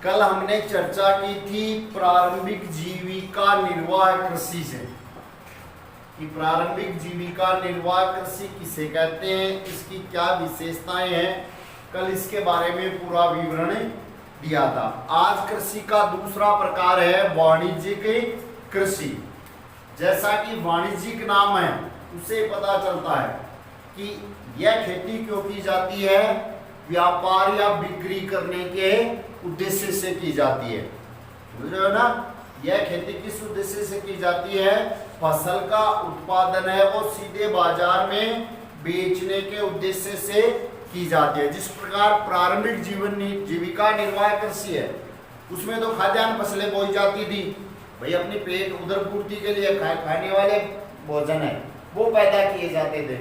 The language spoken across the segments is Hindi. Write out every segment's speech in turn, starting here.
कल हमने चर्चा की थी प्रारंभिक जीविका निर्वाह कृषि से, कि प्रारंभिक जीविका निर्वाह कृषि किसे कहते हैं, इसकी क्या विशेषताएं हैं। कल इसके बारे में पूरा विवरण दिया था। आज कृषि का दूसरा प्रकार है वाणिज्यिक कृषि। जैसा कि वाणिज्यिक नाम है उससे पता चलता है कि यह खेती क्यों की जाती है, व्यापार या बिक्री करने के उद्देश्य से की जाती है। समझ रहे हो ना, यह खेती किस उद्देश्य से की जाती है, फसल का उत्पादन है वो सीधे बाजार में बेचने के उद्देश्य से की जाती है। जिस प्रकार प्रारंभिक जीविका निर्वाह कृषि है उसमें तो खाद्यान्न फसलें बोई जाती थी, भाई अपनी पेट उदर पूर्ति के लिए खाने वाले भोजन है वो पैदा किए जाते थे,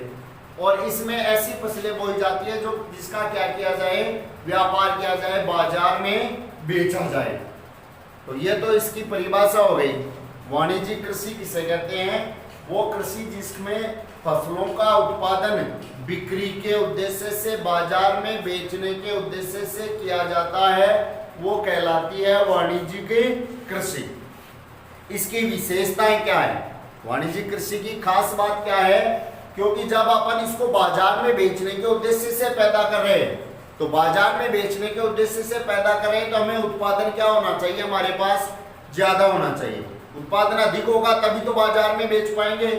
और इसमें ऐसी फसलें बोई जाती है जो जिसका क्या किया जाए, व्यापार किया जाए, बाजार में बेचा जाए। तो ये तो इसकी परिभाषा हो गई। वाणिज्यिक कृषि किसे कहते हैं, वो कृषि जिसमें फसलों का उत्पादन बिक्री के उद्देश्य से बाजार में बेचने के उद्देश्य से किया जाता है, वो कहलाती है वाणिज्यिक कृषि। इसकी विशेषताएं क्या है, वाणिज्यिक कृषि की खास बात क्या है, क्योंकि जब अपन इसको बाजार में बेचने के उद्देश्य से पैदा कर रहे हैं, तो बाजार में बेचने के उद्देश्य से पैदा कर रहे हैं तो हमें उत्पादन क्या होना चाहिए, हमारे पास ज्यादा होना चाहिए। उत्पादन अधिक होगा तभी तो बाजार में बेच पाएंगे।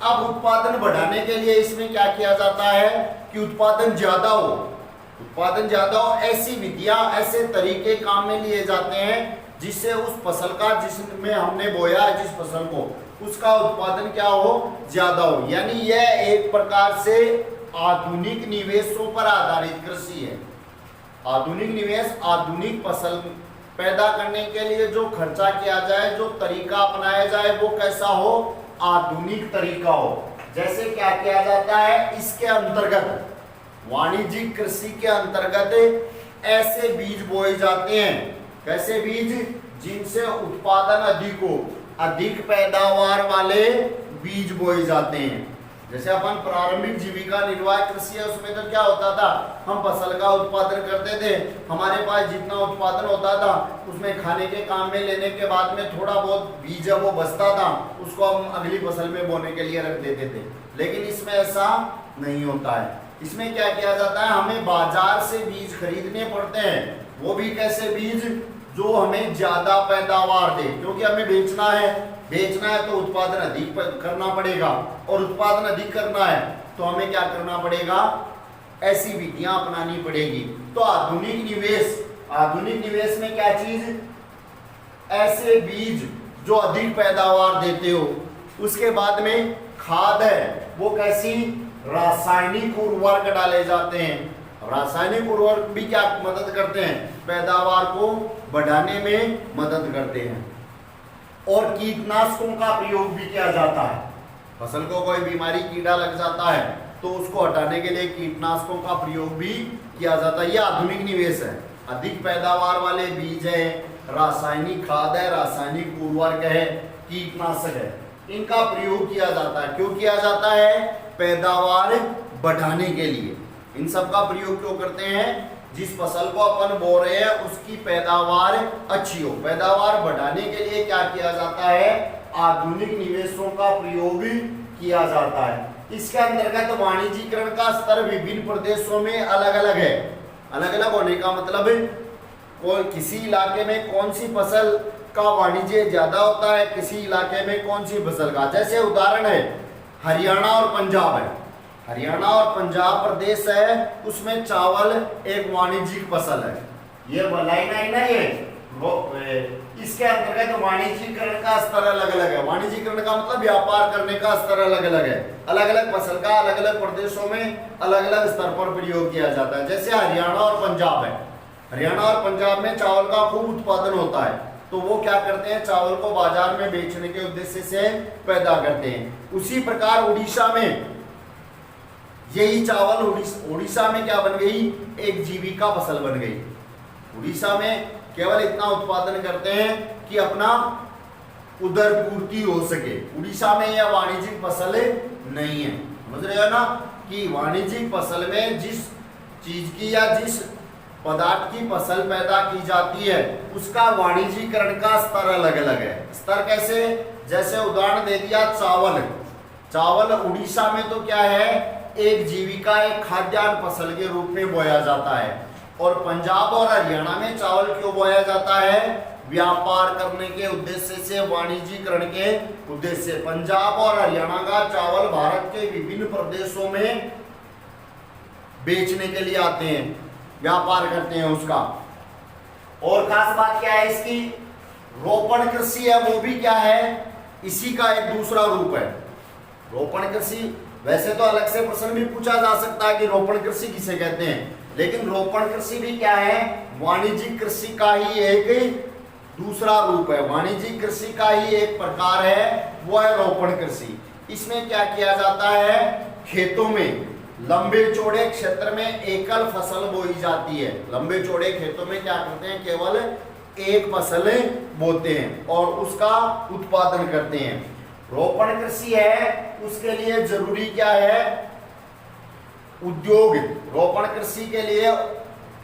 अब उत्पादन बढ़ाने के लिए इसमें क्या किया जाता है कि उत्पादन ज्यादा हो, उत्पादन ज्यादा हो, ऐसी विधियां ऐसे तरीके काम में लिए जाते हैं जिससे उस फसल का, जिसमें हमने बोया है जिस फसल को, उसका उत्पादन क्या हो, ज्यादा हो। यानी यह एक प्रकार से आधुनिक निवेशों पर आधारित कृषि है। आधुनिक निवेश, आधुनिक फसल पैदा करने के लिए जो खर्चा किया जाए, जो तरीका अपनाया जाए वो कैसा हो, आधुनिक तरीका हो। जैसे क्या किया जाता है, इसके अंतर्गत वाणिज्यिक कृषि के अंतर्गत ऐसे बीज बोए जाते हैं, कैसे बीज, जिनसे उत्पादन अधिक हो, अधिक पैदावार वाले बीज बोए जाते हैं। जैसे अपन प्रारंभिक जीविका निर्वाह कृषि है उसमें तो क्या होता था, हम फसल का उत्पादन करते थे, हमारे पास जितना उत्पादन होता था उसमें खाने के काम में लेने के बाद में थोड़ा बहुत बीज वो बचता था, उसको हम अगली फसल में बोने के लिए रख देते थे। लेकिन इसमें ऐसा नहीं होता है। इसमें क्या किया जाता है, हमें बाजार से बीज खरीदने पड़ते हैं, वो भी कैसे बीज जो हमें ज्यादा पैदावार दे, क्योंकि हमें बेचना है तो उत्पादन अधिक करना पड़ेगा, और उत्पादन अधिक करना है तो हमें क्या करना पड़ेगा, ऐसी विधियां अपनानी पड़ेगी। तो आधुनिक निवेश में क्या चीज, ऐसे बीज जो अधिक पैदावार देते हो। उसके बाद में खाद है, वो कैसी, रासायनिक उर्वरक डाले जाते हैं। रासायनिक उर्वरक भी क्या मदद करते हैं, पैदावार को बढ़ाने में मदद करते हैं। और कीटनाशकों का प्रयोग भी किया जाता है। फसल को कोई बीमारी, कीड़ा लग जाता है तो उसको हटाने के लिए कीटनाशकों का प्रयोग भी किया जाता है। यह आधुनिक निवेश है। अधिक पैदावार वाले बीज है, रासायनिक खाद है, रासायनिक उर्वरक है, कीटनाशक है, इनका प्रयोग किया जाता है। क्यों किया जाता है, पैदावार बढ़ाने के लिए। इन सब का प्रयोग क्यों करते हैं, जिस फसल को अपन बो रहे हैं उसकी पैदावार अच्छी हो। पैदावार बढ़ाने के लिए क्या किया जाता है, आधुनिक निवेशों का प्रयोग किया जाता है। इसके अंतर्गत वाणिज्यीकरण का स्तर विभिन्न प्रदेशों में अलग अलग है। अलग अलग होने का मतलब किसी इलाके में कौन सी फसल का वाणिज्य ज्यादा होता है, किसी इलाके में कौन सी फसल का। जैसे उदाहरण है हरियाणा और पंजाब है। हरियाणा और पंजाब प्रदेश है, उसमें चावल एक वाणिज्यिक फसल है। ये लाइन है ना, ये इसके अंतर्गत वाणिज्यीकरण का स्तर अलग अलग है। वाणिज्यीकरण का मतलब व्यापार करने का स्तर अलग अलग है। अलग अलग फसल का अलग अलग प्रदेशों में अलग अलग स्तर पर प्रयोग किया जाता है। जैसे हरियाणा और पंजाब है, हरियाणा और पंजाब में चावल का खूब उत्पादन होता है, तो वो क्या करते हैं, चावल को बाजार में बेचने के उद्देश्य से पैदा करते हैं। उसी प्रकार उड़ीसा में यही चावल, उड़ीसा में क्या बन गई, एक जीविका फसल बन गई। उड़ीसा में केवल इतना उत्पादन करते हैं कि अपना उदर पूर्ति हो सके। उड़ीसा में यह वाणिज्यिक फसल नहीं है। समझ रहे हो ना, कि वाणिज्यिक फसल में जिस चीज की या जिस पदार्थ की फसल पैदा की जाती है उसका वाणिज्यीकरण का स्तर अलग अलग है। स्तर कैसे? जैसे उदाहरण दे दिया चावल। चावल उड़ीसा में तो क्या है, एक जीविका, एक खाद्यान्न फसल के रूप में बोया जाता है। और पंजाब और हरियाणा में चावल क्यों बोया जाता है? व्यापार करने के उद्देश्य से, वाणिज्यीकरण के उद्देश्य से। पंजाब और हरियाणा का चावल भारत के विभिन्न प्रदेशों में बेचने के लिए आते हैं, व्यापार करते हैं उसका। और खास बात क्या है इसकी? रोपण कृषि है, वो भी क्या है, इसी का एक दूसरा रूप है। रोपण कृषि, वैसे तो अलग से प्रश्न भी पूछा जा सकता है कि रोपण कृषि किसे कहते हैं, लेकिन रोपण कृषि भी क्या है, वाणिज्यिक कृषि का ही एक दूसरा रूप है, वाणिज्यिक कृषि का ही एक प्रकार है, वो है रोपण कृषि। इसमें क्या किया जाता है, खेतों में लंबे चौड़े क्षेत्र में एकल फसल बोई जाती है। लंबे चौड़े खेतों में क्या करते हैं, केवल एक फसल बोते हैं और उसका उत्पादन करते हैं। रोपण कृषि है, उसके लिए जरूरी क्या है, उद्योग। रोपण कृषि के लिए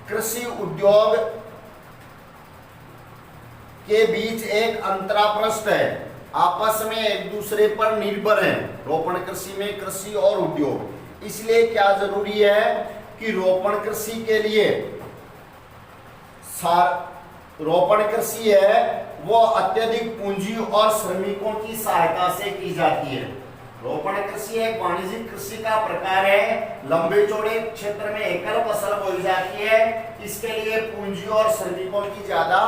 कृषि उद्योग के बीच एक अंतरापृष्ठ है, आपस में एक दूसरे पर निर्भर है। रोपण कृषि में कृषि और उद्योग, इसलिए क्या जरूरी है कि रोपण कृषि के लिए रोपण कृषि है वो अत्यधिक पूंजी और श्रमिकों की सहायता से की जाती है। रोपण कृषि एक वाणिज्यिक कृषि का प्रकार है, लंबे चौड़े क्षेत्र में एकल फसल बोई जाती है। इसके लिए पूंजी और श्रमिकों की ज्यादा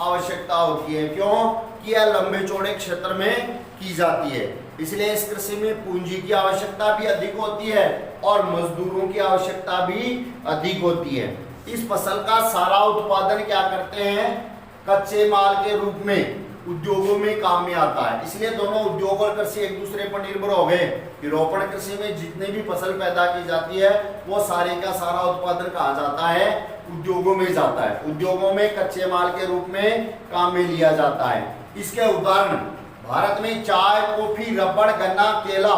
आवश्यकता होती है। क्यों? कि यह लंबे चौड़े क्षेत्र में की जाती है, इसलिए इस कृषि में पूंजी की आवश्यकता भी अधिक होती है और मजदूरों की आवश्यकता भी अधिक होती है। इस फसल का सारा उत्पादन क्या करते हैं, कच्चे माल के रूप में उद्योगों में काम में आता है। इसलिए दोनों उद्योग और कृषि एक दूसरे पर निर्भर हो गए कि रोपण कृषि में जितने भी फसल पैदा की जाती है वो सारे का सारा उत्पादन कहा जाता है, उद्योगों में जाता है। उद्योगों में कच्चे माल के रूप में काम में लिया जाता है। इसके उदाहरण भारत में चाय, कॉफी, रबड़, गन्ना, केला,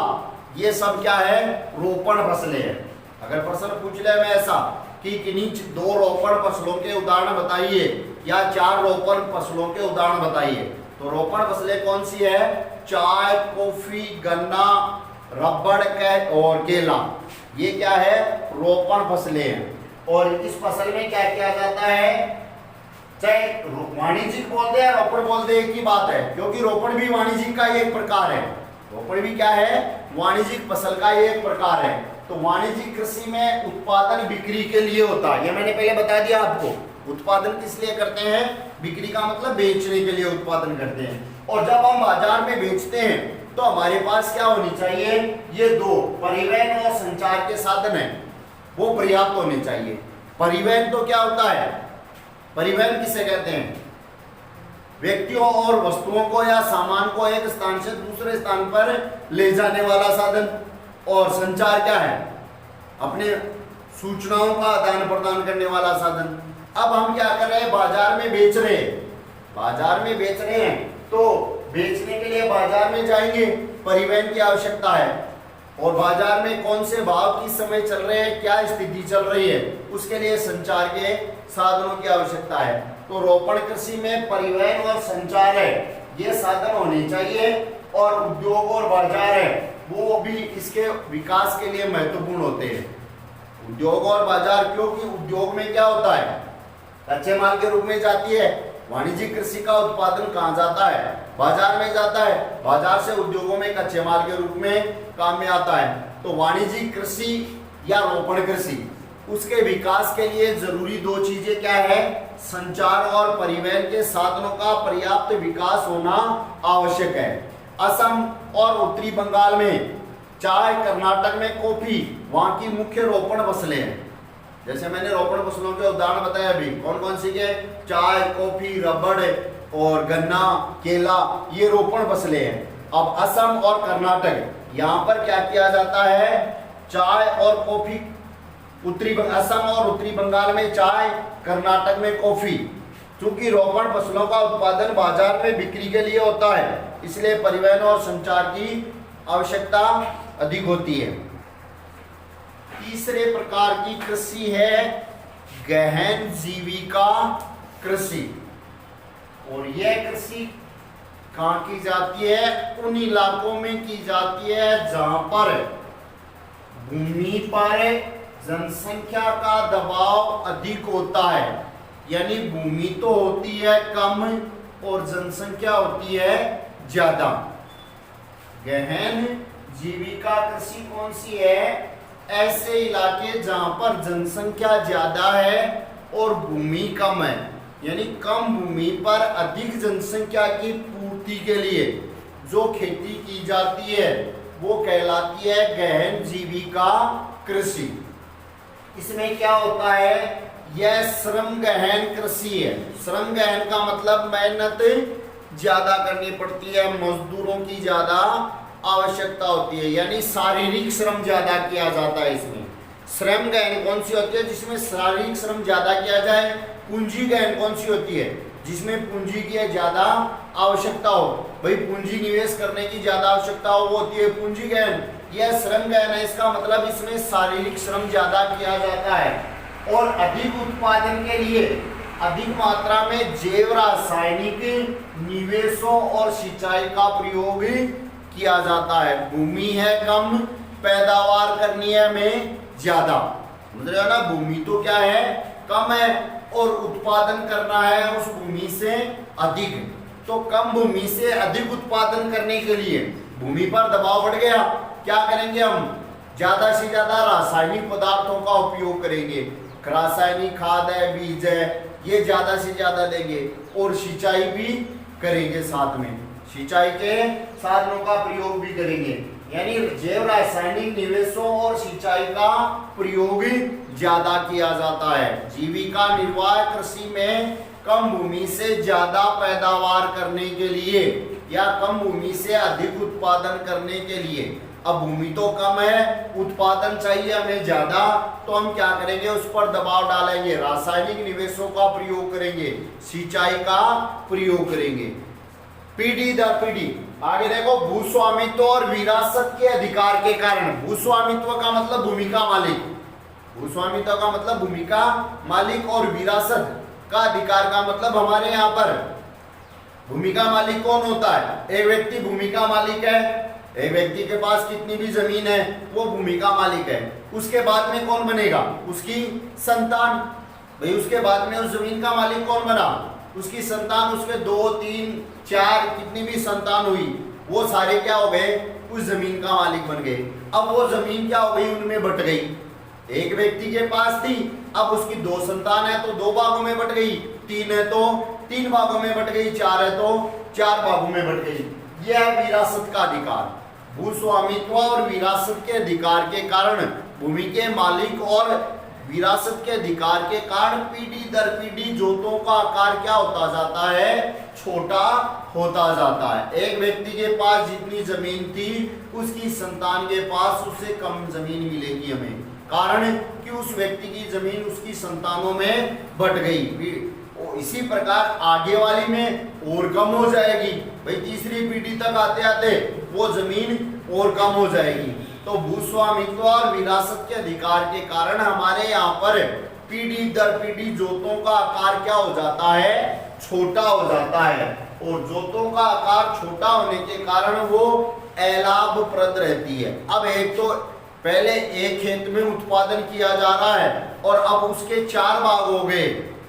ये सब क्या है, रोपण फसलें हैं। अगर प्रश्न पूछ ले में ऐसा कि किन्हीं 2 रोपण फसलों के उदाहरण बताइए या 4 रोपण फसलों के उदाहरण बताइए, तो रोपण फसलें कौन सी है, चाय, कॉफी, गन्ना, रबड़ और केला, ये क्या है, रोपण फसलें हैं। और इस फसल में क्या किया जाता है, चाहे वाणिज्यिक बोलते हैं रोपण बोलते हैं, एक ही बात है, क्योंकि रोपण भी वाणिज्यिक का एक प्रकार है। रोपण भी क्या है, वाणिज्यिक फसल का एक प्रकार है। तो वाणिज्यिक कृषि में उत्पादन बिक्री के लिए होता है, ये मैंने पहले बता दिया आपको। उत्पादन किस लिए करते हैं, बिक्री का मतलब बेचने के लिए उत्पादन करते हैं। और जब हम बाजार में बेचते हैं तो हमारे पास क्या होनी चाहिए, ये 2 परिवहन और संचार के साधन है, वो पर्याप्त होने चाहिए। परिवहन तो क्या होता है, परिवहन किसे कहते हैं, व्यक्तियों और वस्तुओं को या सामान को एक स्थान से दूसरे स्थान पर ले जाने वाला साधन। और संचार क्या है, अपने सूचनाओं का आदान प्रदान करने वाला साधन। अब हम क्या कर रहे हैं, बाजार में बेच रहे हैं, बाजार में बेच रहे हैं, तो बेचने के लिए बाजार में जाएंगे, परिवहन की आवश्यकता है। और बाजार में कौन से भाव किस समय चल रहे हैं, क्या स्थिति चल रही है, उसके लिए संचार के साधनों की आवश्यकता है। तो रोपण कृषि में परिवहन और संचार है, ये साधन होने चाहिए। और उद्योग और बाजार है, वो भी इसके विकास के लिए महत्वपूर्ण होते हैं। उद्योग और बाजार, क्योंकि उद्योग में क्या होता है, कच्चे माल के रूप में जाती है। वाणिज्यिक कृषि का उत्पादन कहाँ जाता है, बाजार में जाता है, बाजार से उद्योगों में कच्चे माल के रूप में काम में आता है। तो वाणिज्यिक कृषि या रोपण कृषि, उसके विकास के लिए जरूरी 2 चीजें क्या है, संचार और परिवहन के साधनों का पर्याप्त विकास होना आवश्यक है। असम और उत्तरी बंगाल में चाय, कर्नाटक में कॉफी वहां की मुख्य रोपण फसलें हैं। जैसे मैंने रोपण फसलों के उदाहरण बताए अभी, कौन कौन सी के, चाय, कॉफी, रबड़ और गन्ना, केला, ये रोपण फसलें हैं। अब असम और कर्नाटक, यहाँ पर क्या किया जाता है, चाय और कॉफी, असम और उत्तरी बंगाल में चाय, कर्नाटक में कॉफी। क्योंकि रोपण फसलों का उत्पादन बाजार में बिक्री के लिए होता है, इसलिए परिवहन और संचार की आवश्यकता अधिक होती है। तीसरे प्रकार की कृषि है गहन जीविका कृषि। और यह कृषि कहाँ की जाती है? उन इलाकों में की जाती है जहां पर भूमि पर जनसंख्या का दबाव अधिक होता है। यानी भूमि तो होती है कम और जनसंख्या होती है ज्यादा। गहन जीविका कृषि कौन सी है? ऐसे इलाके जहां पर जनसंख्या ज्यादा है और भूमि कम है, यानी कम भूमि पर अधिक जनसंख्या की पूर्ति के लिए जो खेती की जाती है वो कहलाती है गहन जीविका कृषि। इसमें क्या होता है? यह श्रम गहन कृषि है। श्रम गहन का मतलब मेहनत ज्यादा करनी पड़ती है, मजदूरों की ज्यादा आवश्यकता होती है, यानी शारीरिक श्रम ज्यादा किया जाता है। इसमें श्रम गहन कौन सी होती है? जिसमें शारीरिक श्रम ज्यादा किया जाए। पूंजी गहन कौन सी होती है? जिसमें पूंजी की ज्यादा आवश्यकता हो, भाई पूंजी निवेश करने की ज्यादा आवश्यकता हो, वो होती है पूंजी गहन। यह श्रम गहन है, इसका मतलब इसमें शारीरिक श्रम ज्यादा किया जाता है। और अधिक उत्पादन के लिए अधिक मात्रा में जैव रासायनिक निवेशों और सिंचाई का प्रयोग किया जाता है। भूमि है कम, पैदावार करनी है हमें ज्यादा। मतलब ना, भूमि तो क्या है? कम है और उत्पादन करना है उस भूमि से अधिक। तो कम भूमि से अधिक उत्पादन करने के लिए भूमि पर दबाव बढ़ गया, क्या करेंगे हम? ज्यादा से ज्यादा रासायनिक पदार्थों का उपयोग करेंगे। रासायनिक खाद है, बीज है, ये ज्यादा से ज्यादा देंगे और सिंचाई भी करेंगे, साथ में सिंचाई के साधनों का प्रयोग भी करेंगे। यानी जैव रासायनिक निवेशों और सिंचाई का प्रयोग ज्यादा किया जाता है। जीविका निर्वाह कृषि में कम भूमि से ज्यादा पैदावार करने के लिए या कम भूमि से अधिक उत्पादन करने के लिए। अब भूमि तो कम है, उत्पादन चाहिए हमें ज्यादा, तो हम क्या करेंगे? उस पर दबाव डालेंगे, रासायनिक निवेशों का प्रयोग करेंगे, सिंचाई का प्रयोग करेंगे। पीढ़ी दर पीढ़ी आगे देखो, भूस्वामित्व और विरासत के अधिकार के कारण। भूस्वामित्व का मतलब भूमि का मालिक, भूस्वामित्व का मतलब भूमि का मालिक, और विरासत का अधिकार का मतलब हमारे यहाँ पर भूमि का मालिक कौन होता है? एक व्यक्ति भूमि का मालिक है, एक व्यक्ति के पास कितनी भी जमीन है वो भूमि का मालिक है। उसके बाद में कौन बनेगा? उसकी संतान। भाई उसके बाद में उस जमीन का मालिक कौन बना? उसकी संतान। उसके 2, 3, 4 कितनी भी संतान हुई, वो सारे क्या हो गए? उस जमीन का मालिक बन गए। अब वो जमीन क्या हो गई? उनमें बट गई। एक व्यक्ति के पास थी, अब उसकी 2 संतान है तो 2 भागों में बट गई, 3 है तो 3 भागों में बट गई, 4 है तो 4 भागों में बट गई। यह है विरासत का अधिकार। भूस्वामित्व और विरासत के अधिकार के कारण भूमि के मालिक और विरासत के अधिकार के कारण पीढ़ी दर पीढ़ी जोतों का आकार क्या होता जाता है? छोटा होता जाता है। एक व्यक्ति के पास जितनी जमीन थी उसकी संतान के पास उससे कम जमीन मिलेगी हमें, कारण कि उस व्यक्ति की जमीन उसकी संतानों में बट गई। इसी प्रकार आगे वाली में और कम हो जाएगी, भाई तीसरी पीढ़ी तक आते आते वो जमीन और कम हो जाएगी। तो भूस्वामित्व और विरासत के अधिकार के कारण हमारे यहाँ पर पीढ़ी दर पीढ़ी जोतों का आकार क्या हो जाता है? छोटा हो जाता है। और जोतों का आकार छोटा होने के कारण वो अलाभप्रद रहती है। अब एक तो पहले एक खेत में उत्पादन किया जा रहा है और अब उसके 4 भाग हो गए,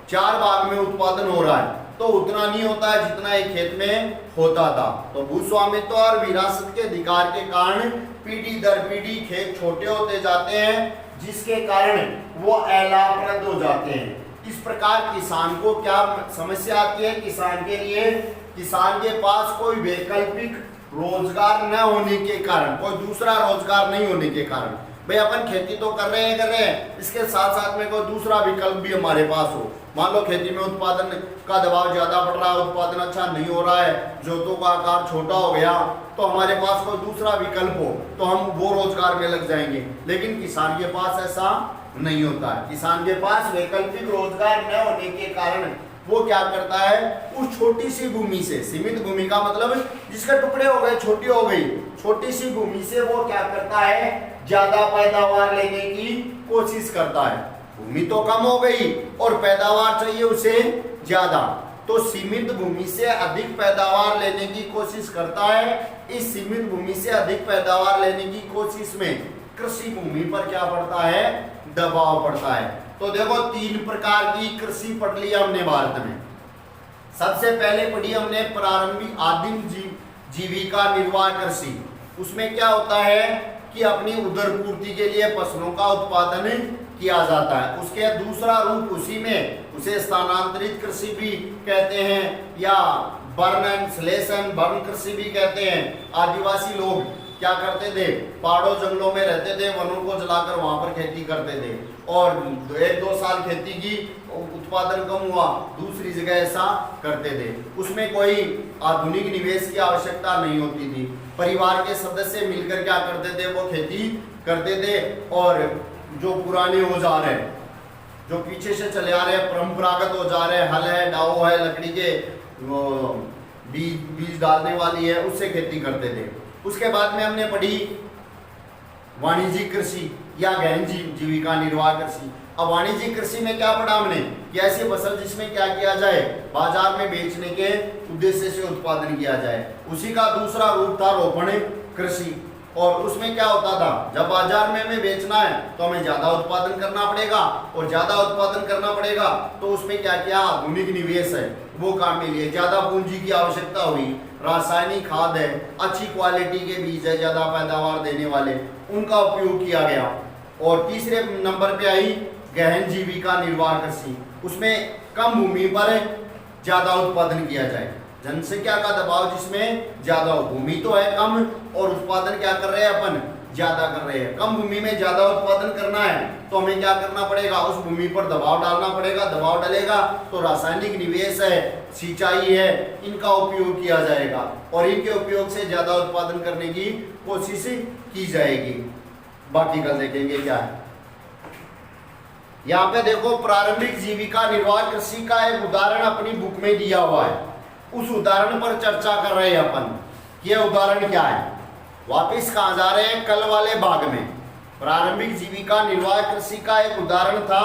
4 भाग में उत्पादन हो रहा है, तो उतना नहीं होता है जितना एक खेत में होता था। तो भूस्वामित्व और विरासत के अधिकार के कारण पीढ़ी दर पीढ़ी खेत छोटे होते जाते हैं, जिसके कारण वो अलाभप्रद हो जाते हैं। इस प्रकार किसान को क्या समस्या आती है? किसान के लिए, किसान के पास कोई वैकल्पिक रोजगार न होने के कारण, कोई दूसरा रोजगार नहीं होने के कारण, भाई अपन खेती तो कर रहे हैं, इसके साथ साथ में कोई दूसरा विकल्प भी हमारे पास हो। मान लो खेती में उत्पादन का दबाव ज्यादा पड़ रहा है, उत्पादन अच्छा नहीं हो रहा है, जोतों का आकार छोटा हो गया, तो हमारे पास कोई दूसरा विकल्प हो तो हम वो रोजगार में लग जाएंगे। लेकिन किसान के पास ऐसा नहीं होता है। किसान के पास वैकल्पिक रोजगार न होने के कारण वो क्या करता है? उस छोटी सी भूमि से, सीमित भूमि का मतलब जिसके टुकड़े हो गए, छोटी हो गई, छोटी सी भूमि से वो क्या करता है? ज्यादा पैदावार लेने की कोशिश करता है। भूमि तो कम हो गई और पैदावार चाहिए उसे ज्यादा, तो सीमित भूमि से अधिक पैदावार लेने की कोशिश करता है। इस सीमित भूमि से अधिक पैदावार लेने की कोशिश में कृषि भूमि पर क्या पड़ता है, दबाव पड़ता है। तो देखो 3 प्रकार की कृषि पढ़ लिया हमने भारत में। सबसे पहले पढ़ी हमने प्रारंभिक आदिम जीविका निर्वाह कृषि। उसमें क्या होता है कि अपनी उदर पूर्ति के लिए फसलों का उत्पादन किया जाता है। उसके दूसरा रूप उसी में उसे स्थानांतरित कृषि भी कहते हैं या बर्न कृषि भी कहते हैं। आदिवासी लोग क्या करते थे, पहाड़ों जंगलों में रहते थे, वनों को जलाकर वहां पर खेती करते थे और 1-2 साल खेती की, उत्पादन कम हुआ, दूसरी जगह ऐसा करते थे। उसमें कोई आधुनिक निवेश की आवश्यकता नहीं होती थी। परिवार के सदस्य मिलकर क्या करते थे, वो खेती करते थे और जो पुराने औजार है, जो पीछे से चले आ रहे हैं, परंपरागत औजार है, हल है, डाओ है, लकड़ी के बीज डालने वाली है, उससे खेती करते थे। उसके बाद में हमने पढ़ी वाणिज्यिक कृषि या गहन जीविका निर्वाह कृषि। अब वाणिज्यिक कृषि में क्या पढ़ा हमने कि ऐसी फसल जिसमें क्या किया जाए, बाजार में बेचने के उद्देश्य से उत्पादन किया जाए। उसी का दूसरा रूप था रोपण कृषि। और उसमें क्या होता था, जब बाजार में हमें बेचना है तो हमें ज्यादा उत्पादन करना पड़ेगा और ज्यादा उत्पादन करना पड़ेगा तो उसमें क्या किया, आधुनिक निवेश है वो काम में लिए, ज्यादा पूंजी की आवश्यकता हुई, रासायनिक खाद है, अच्छी क्वालिटी के बीज है, ज्यादा पैदावार देने वाले, उनका उपयोग किया गया। और तीसरे नंबर पे आई गहन जीविका निर्वाह कृषि। उसमें कम भूमि पर ज्यादा उत्पादन किया जाए, जनसंख्या का दबाव जिसमें ज्यादा हो, भूमि तो है कम और उत्पादन क्या कर रहे हैं अपन, ज्यादा कर रहे हैं। कम भूमि में ज्यादा उत्पादन करना है तो हमें क्या करना पड़ेगा, उस भूमि पर दबाव डालना पड़ेगा। दबाव डालेगा तो रासायनिक निवेश है, सिंचाई है, इनका उपयोग किया जाएगा और इनके उपयोग से ज्यादा उत्पादन करने की कोशिश की जाएगी। बाकी कल देखेंगे क्या है। यहाँ पे देखो प्रारंभिक जीविका निर्वाह कृषि का एक उदाहरण अपनी बुक में दिया हुआ है, उस उदाहरण पर चर्चा कर रहे हैं अपन। यह उदाहरण क्या है, वापिस कहाँ जा रहे हैं, कल वाले भाग में प्रारंभिक जीविका निर्वाह कृषि का एक उदाहरण था,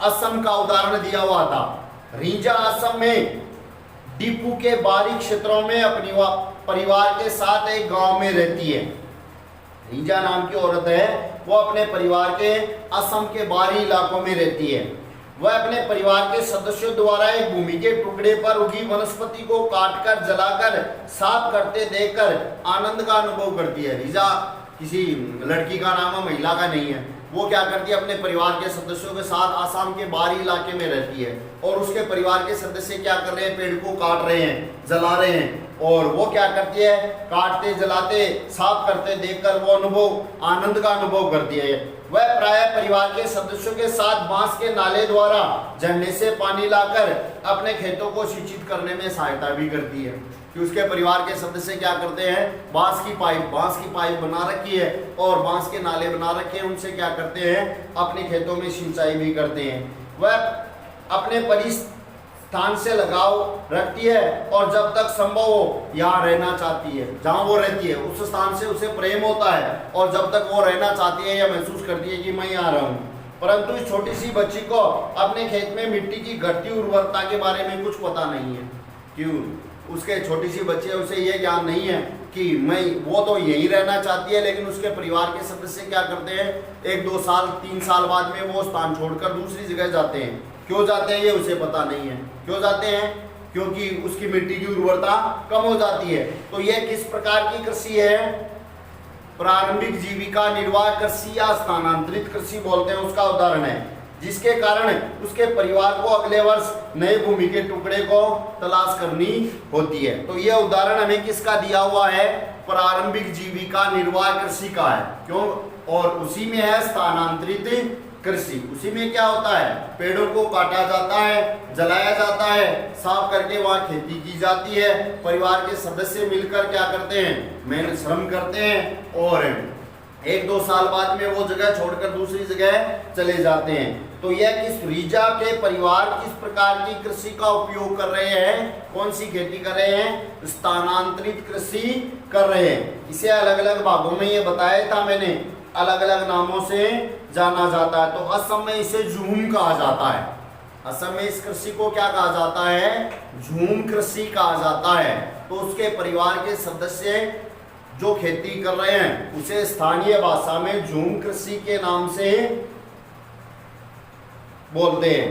असम का उदाहरण दिया हुआ था। रींजा असम में डिपू के बाहरी क्षेत्रों में अपनी परिवार के साथ एक गांव में रहती है। रींजा नाम की औरत है, वो अपने परिवार के असम के बाहरी इलाकों में रहती है। वह अपने परिवार के सदस्यों द्वारा एक भूमि के टुकड़े पर उगी वनस्पति को काटकर जलाकर साफ करते देखकर आनंद का अनुभव करती है। रीजा किसी लड़की का नाम है, महिला का नहीं है। वो क्या करती है, अपने परिवार के सदस्यों के साथ आसाम के बाहरी इलाके में रहती है और उसके परिवार के सदस्य क्या कर रहे हैं, पेड़ को काट रहे हैं, जला रहे हैं और वो क्या करती है, काटते जलाते साफ करते देखकर वो अनुभव, आनंद का अनुभव करती है। वह प्रायः परिवार के सदस्यों के साथ बांस के नाले द्वारा झरने से पानी लाकर अपने खेतों को सिंचित करने में सहायता भी करती है। कि उसके परिवार के सदस्य क्या करते हैं, बांस की पाइप बना रखी है और बांस के नाले बना रखे हैं, उनसे क्या करते हैं, अपने खेतों में सिंचाई भी करते हैं। वह अपने परिस्थान से लगाव रखती है और जब तक संभव हो यहाँ रहना चाहती है, जहाँ वो रहती है उस स्थान से उसे प्रेम होता है और जब तक वो रहना चाहती है या महसूस करती है कि मैं यहाँ रहूँ। परंतु इस छोटी सी बच्ची को अपने खेत में मिट्टी की घटती उर्वरता के बारे में कुछ पता नहीं है। क्यों, उसके छोटी सी बच्ची है, उसे ये ज्ञान नहीं है कि मैं, वो तो यहीं रहना चाहती है, लेकिन उसके परिवार के सदस्य क्या करते हैं, 1-2 साल 3 साल बाद में वो स्थान छोड़कर दूसरी जगह जाते हैं। क्यों जाते हैं ये उसे पता नहीं है। क्यों जाते हैं, क्योंकि उसकी मिट्टी की उर्वरता कम हो जाती है। तो यह किस प्रकार की कृषि है, प्रारंभिक जीविका निर्वाह कृषि या स्थानांतरित कृषि बोलते हैं, उसका उदाहरण है, जिसके कारण उसके परिवार को अगले वर्ष नए भूमि के टुकड़े को तलाश करनी होती है। तो यह उदाहरण हमें किसका दिया हुआ है, प्रारंभिक जीविका निर्वाह कृषि का है। क्यों, और उसी में है स्थानांतरित कृषि। उसी में क्या होता है, पेड़ों को काटा जाता है, जलाया जाता है, साफ करके वहाँ खेती की जाती है। परिवार के सदस्य मिलकर क्या करते हैं, मेहनत श्रम करते हैं और 1-2 साल बाद में वो जगह छोड़कर दूसरी जगह चले जाते हैं। तो यह किस रीजा के परिवार किस प्रकार की कृषि का उपयोग कर रहे हैं, कौन सी खेती कर रहे हैं, स्थानांतरित कृषि कर रहे हैं। इसे अलग अलग भागों में ये बताया था मैंने, अलग अलग नामों से जाना जाता है। तो असम में इसे झूम कहा जाता है, असम में इस कृषि को क्या कहा जाता है, झूम कृषि कहा जाता है। तो उसके परिवार के सदस्य जो खेती कर रहे हैं उसे स्थानीय भाषा में झूम कृषि के नाम से बोलते हैं।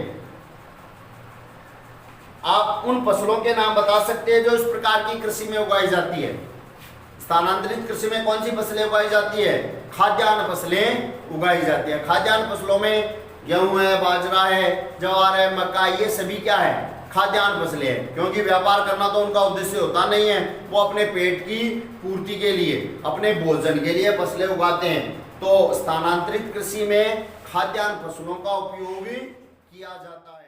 आप उन फसलों के नाम बता सकते हैं जो इस प्रकार की कृषि में उगाई जाती है। स्थानांतरित कृषि में कौन सी फसलें उगाई जाती है, खाद्यान्न फसलें उगाई जाती है। खाद्यान्न फसलों में गेहूं है, बाजरा है, ज्वार है, मक्का, ये सभी क्या है, खाद्यान्न फसलें हैं। क्योंकि व्यापार करना तो उनका उद्देश्य होता नहीं है, वो अपने पेट की पूर्ति के लिए, अपने भोजन के लिए फसलें उगाते हैं। तो स्थानांतरित कृषि में खाद्यान्न फसलों का उपयोग किया जाता है।